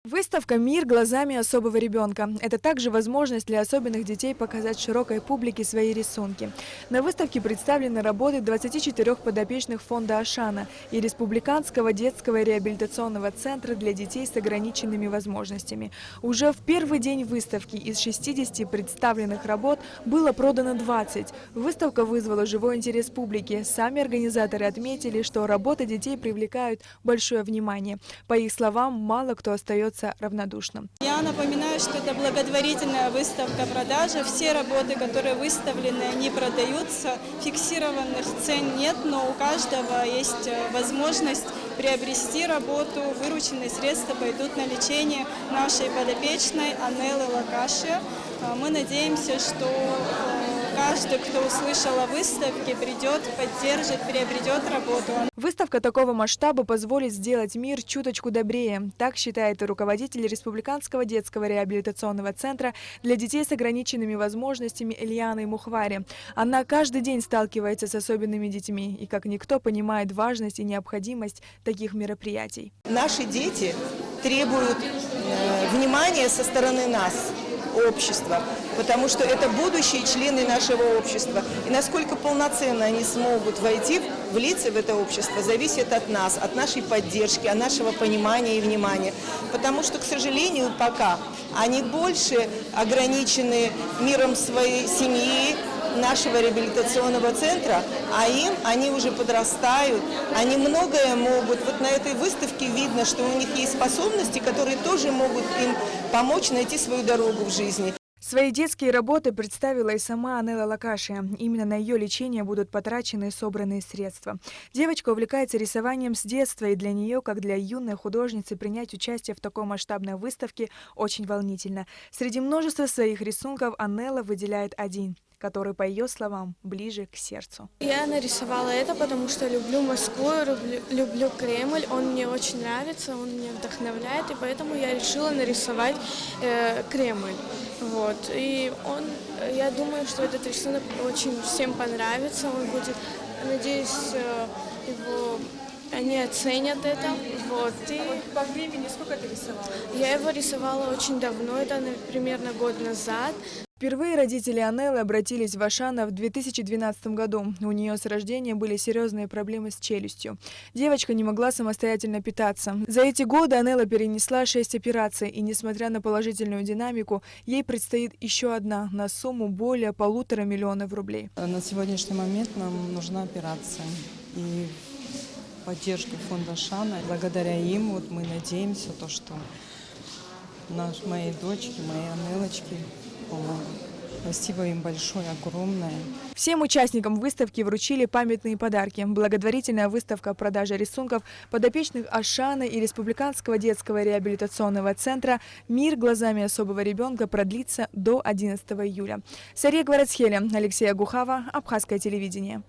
Выставка «Мир глазами особого ребенка». Это также возможность для особенных детей показать широкой публике свои рисунки. На выставке представлены работы 24 подопечных фонда «Ашана» и Республиканского детского реабилитационного центра для детей с ограниченными возможностями. Уже в первый день выставки из 60 представленных работ было продано 20. Выставка вызвала живой интерес публики. Сами организаторы отметили, что работы детей привлекают большое внимание. По их словам, мало кто остается равнодушным. Я напоминаю, что это благотворительная выставка-продажа. Все работы, которые выставлены, они продаются. Фиксированных цен нет, но у каждого есть возможность приобрести работу. Вырученные средства пойдут на лечение нашей подопечной Анеллы Лакаши. Мы надеемся, что каждый, кто услышал о выставке, придет, поддержит, приобретет работу. Выставка такого масштаба позволит сделать мир чуточку добрее. Так считает и руководитель Республиканского детского реабилитационного центра для детей с ограниченными возможностями Ильяна Мухвари. Она каждый день сталкивается с особенными детьми и как никто понимает важность и необходимость таких мероприятий. Наши дети требуют внимания со стороны нас, общества, потому что это будущие члены нашего общества. И насколько полноценно они смогут войти, влиться в это общество, зависит от нас, от нашей поддержки, от нашего понимания и внимания. Потому что, к сожалению, пока они больше ограничены миром своей семьи, нашего реабилитационного центра, а они уже подрастают, они многое могут. Вот на этой выставке видно, что у них есть способности, которые тоже могут им помочь найти свою дорогу в жизни. Свои детские работы представила и сама Анелла Лакаши. Именно на ее лечение будут потрачены собранные средства. Девочка увлекается рисованием с детства, и для нее, как для юной художницы, принять участие в такой масштабной выставке очень волнительно. Среди множества своих рисунков Анелла выделяет один, который, по ее словам, ближе к сердцу. Я нарисовала это, потому что люблю Москву, люблю Кремль, он мне очень нравится, он меня вдохновляет, и поэтому я решила нарисовать Кремль. Вот. И я думаю, что этот рисунок очень всем понравится, он будет, надеюсь, они оценят это. Вот. И по времени сколько ты рисовала? Я его рисовала очень давно, это примерно год назад. Впервые родители Анеллы обратились в Ашана в 2012 году. У нее с рождения были серьезные проблемы с челюстью. Девочка не могла самостоятельно питаться. За эти годы Анелла перенесла 6 операций, и несмотря на положительную динамику, ей предстоит еще одна на сумму более 1,5 миллиона рублей. На сегодняшний момент нам нужна операция. И поддержка фонда Ашана. Благодаря им мы надеемся, что моей дочке, моей Анеллочке помогут. Спасибо им большое, огромное. Всем участникам выставки вручили памятные подарки. Благотворительная выставка продажи рисунков подопечных Ашана и Республиканского детского реабилитационного центра «Мир глазами особого ребенка» продлится до 11 июля. Сария Гварацхеля, Алексей Агухава, Абхазское телевидение.